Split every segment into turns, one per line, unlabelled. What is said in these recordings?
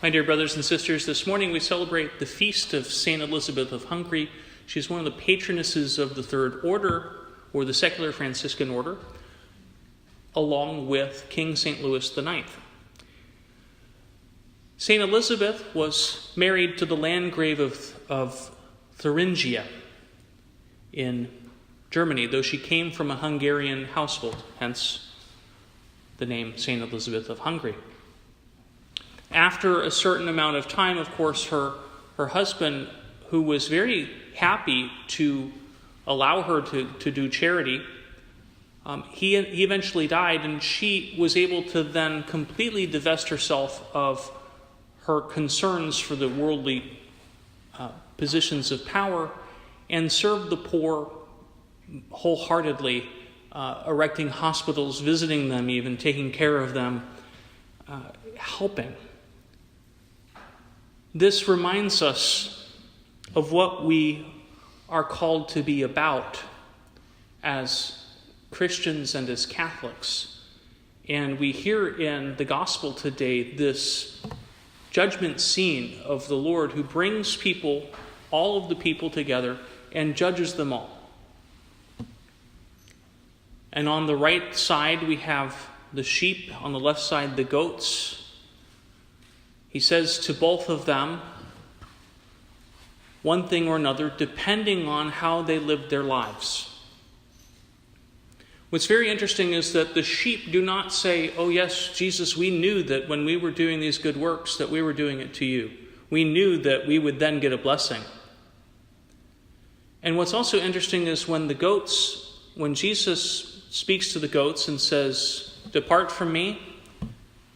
My dear brothers and sisters, this morning we celebrate the feast of St. Elizabeth of Hungary. She's one of the patronesses of the Third Order, or the secular Franciscan order, along with King St. Louis IX. St. Elizabeth was married to the Landgrave of Thuringia in Germany, though she came from a Hungarian household, hence the name St. Elizabeth of Hungary. After a certain amount of time, of course, her husband, who was very happy to allow her to do charity, he eventually died, and she was able to then completely divest herself of her concerns for the worldly positions of power and serve the poor wholeheartedly, erecting hospitals, visiting them even, taking care of them, helping. This reminds us of what we are called to be about as Christians and as Catholics. And we hear in the gospel today this judgment scene of the Lord who brings people, all of the people together, and judges them all. And on the right side we have the sheep, on the left side the goats. He says to both of them one thing or another, depending on how they lived their lives. What's very interesting is that the sheep do not say, "Oh yes, Jesus, we knew that when we were doing these good works that we were doing it to you. We knew that we would then get a blessing." And what's also interesting is when Jesus speaks to the goats and says, "Depart from me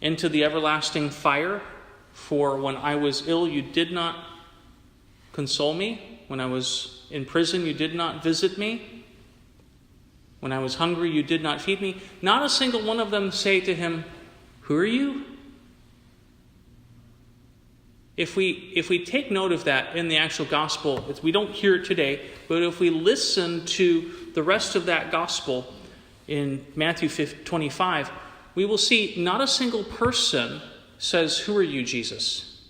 into the everlasting fire, for when I was ill you did not console me. When I was in prison you did not visit me. When I was hungry you did not feed me." Not a single one of them say to him, "Who are you?" If we take note of that in the actual gospel, we don't hear it today, but if we listen to the rest of that gospel in Matthew 25, we will see not a single person says, "Who are you, Jesus?"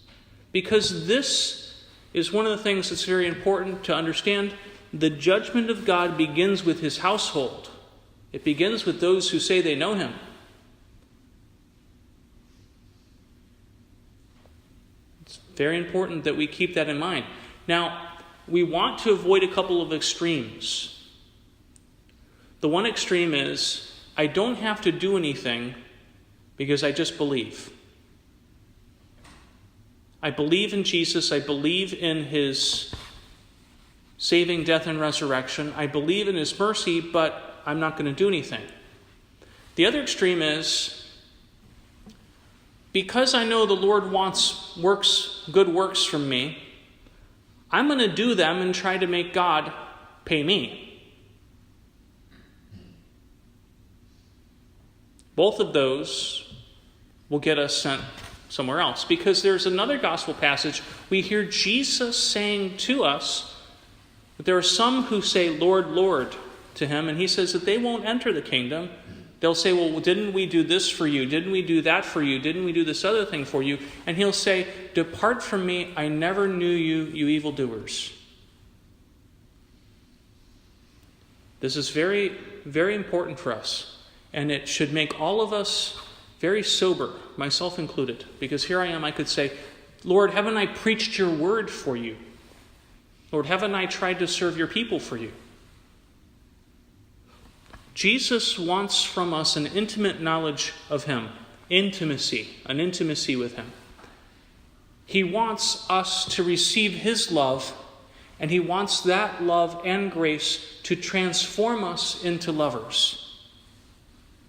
Because this is one of the things that's very important to understand. The judgment of God begins with his household. It begins with those who say they know him. It's very important that we keep that in mind. Now, we want to avoid a couple of extremes. The one extreme is, I don't have to do anything because I just believe. I believe in Jesus. I believe in his saving death and resurrection. I believe in his mercy, but I'm not going to do anything. The other extreme is, because I know the Lord wants good works from me, I'm going to do them and try to make God pay me. Both of those will get us sent somewhere else, because there's another gospel passage we hear Jesus saying to us that there are some who say, "Lord, Lord," to him, and he says that they won't enter the kingdom. They'll say, "Well, didn't we do this for you? Didn't we do that for you? Didn't we do this other thing for you?" And he'll say, "Depart from me, I never knew you, you evildoers." This is very, very important for us, and it should make all of us very sober, myself included, because here I am, I could say, "Lord, haven't I preached your word for you? Lord, haven't I tried to serve your people for you?" Jesus wants from us an intimate knowledge of him, an intimacy with him. He wants us to receive his love, and he wants that love and grace to transform us into lovers.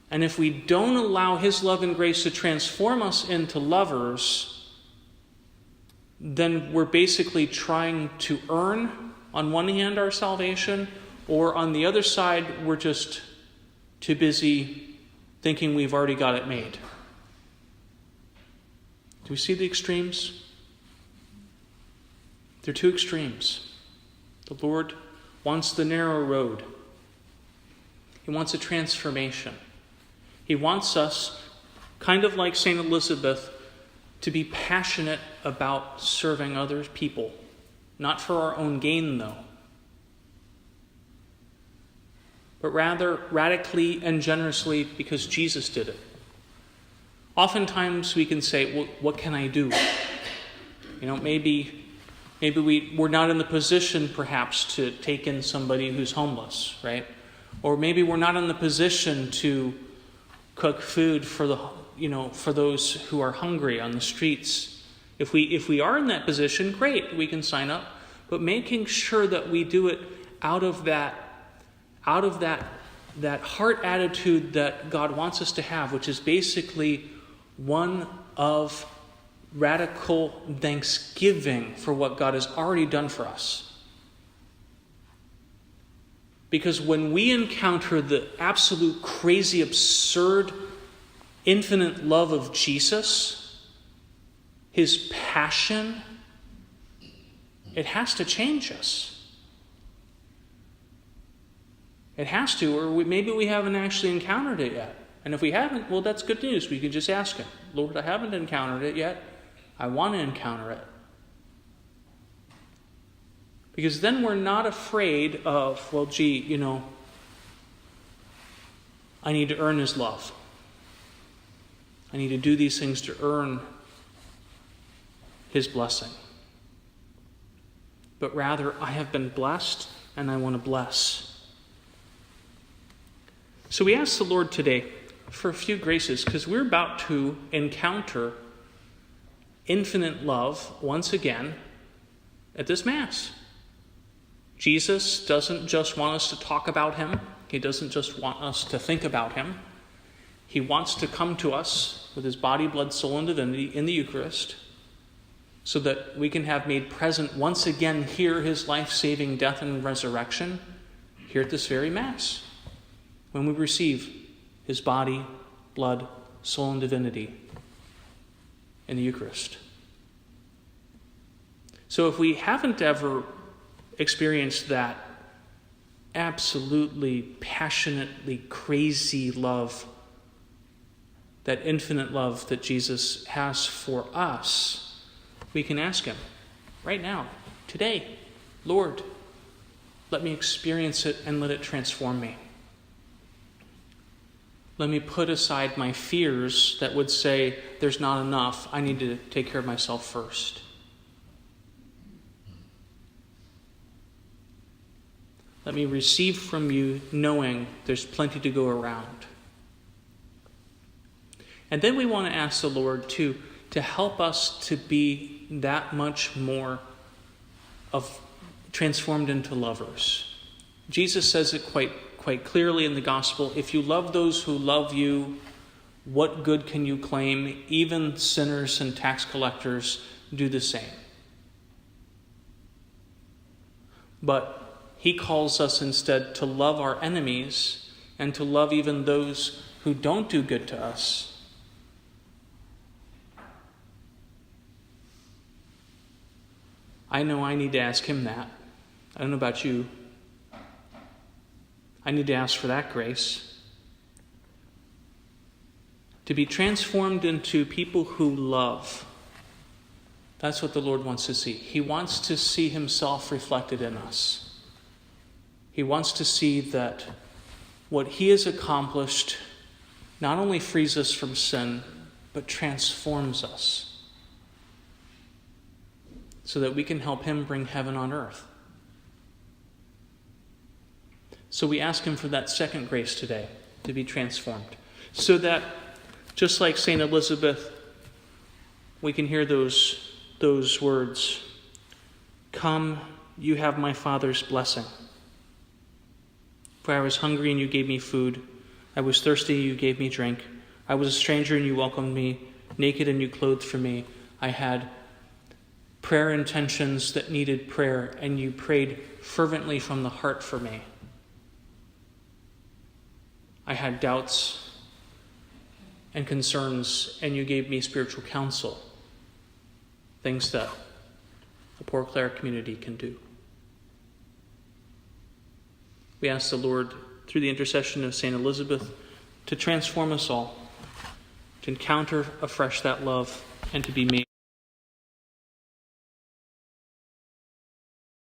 And if we don't allow his love and grace to transform us into lovers, then we're basically trying to earn, on one hand, our salvation, or on the other side, we're just too busy thinking we've already got it made. Do we see the extremes? They're two extremes. The Lord wants the narrow road. He wants a transformation. He wants us, kind of like St. Elizabeth, to be passionate about serving other people, not for our own gain, though, but rather radically and generously because Jesus did it. Oftentimes we can say, well, what can I do? Maybe we're not in the position perhaps to take in somebody who's homeless, right? Or maybe we're not in the position to cook food for those who are hungry on the streets. If we are in that position, great, we can sign up. But making sure that we do it out of that heart attitude that God wants us to have, which is basically one of radical thanksgiving for what God has already done for us. Because when we encounter the absolute crazy, absurd, infinite love of Jesus, his passion, it has to change us. It has to, or maybe we haven't actually encountered it yet. And if we haven't, well, that's good news. We can just ask him, Lord, I haven't encountered it yet. I want to encounter it. Because then we're not afraid of, well, I need to earn his love. I need to do these things to earn his blessing. But rather, I have been blessed and I want to bless. So we ask the Lord today for a few graces because we're about to encounter infinite love once again at this Mass. Jesus doesn't just want us to talk about him. He doesn't just want us to think about him. He wants to come to us with his body, blood, soul, and divinity in the Eucharist so that we can have made present once again here his life-saving death and resurrection here at this very Mass when we receive his body, blood, soul, and divinity in the Eucharist. So if we haven't ever experienced that absolutely passionately crazy love, that infinite love that Jesus has for us, we can ask him right now, today, Lord, let me experience it and let it transform me. Let me put aside my fears that would say, there's not enough, I need to take care of myself first. Let me receive from you knowing there's plenty to go around. And then we want to ask the Lord to help us to be that much more transformed into lovers. Jesus says it quite clearly in the gospel, if you love those who love you, what good can you claim? Even sinners and tax collectors do the same. But he calls us instead to love our enemies and to love even those who don't do good to us. I know I need to ask him that. I don't know about you. I need to ask for that grace. To be transformed into people who love. That's what the Lord wants to see. He wants to see himself reflected in us. He wants to see that what he has accomplished not only frees us from sin, but transforms us so that we can help him bring heaven on earth. So we ask him for that second grace today, to be transformed. So that, just like St. Elizabeth, we can hear those words, "Come, you have my Father's blessing. For I was hungry and you gave me food. I was thirsty and you gave me drink. I was a stranger and you welcomed me. Naked and you clothed for me. I had prayer intentions that needed prayer and you prayed fervently from the heart for me. I had doubts and concerns, and you gave me spiritual counsel, things that the Poor Clare community can do." We ask the Lord, through the intercession of St. Elizabeth, to transform us all to encounter afresh that love and to be made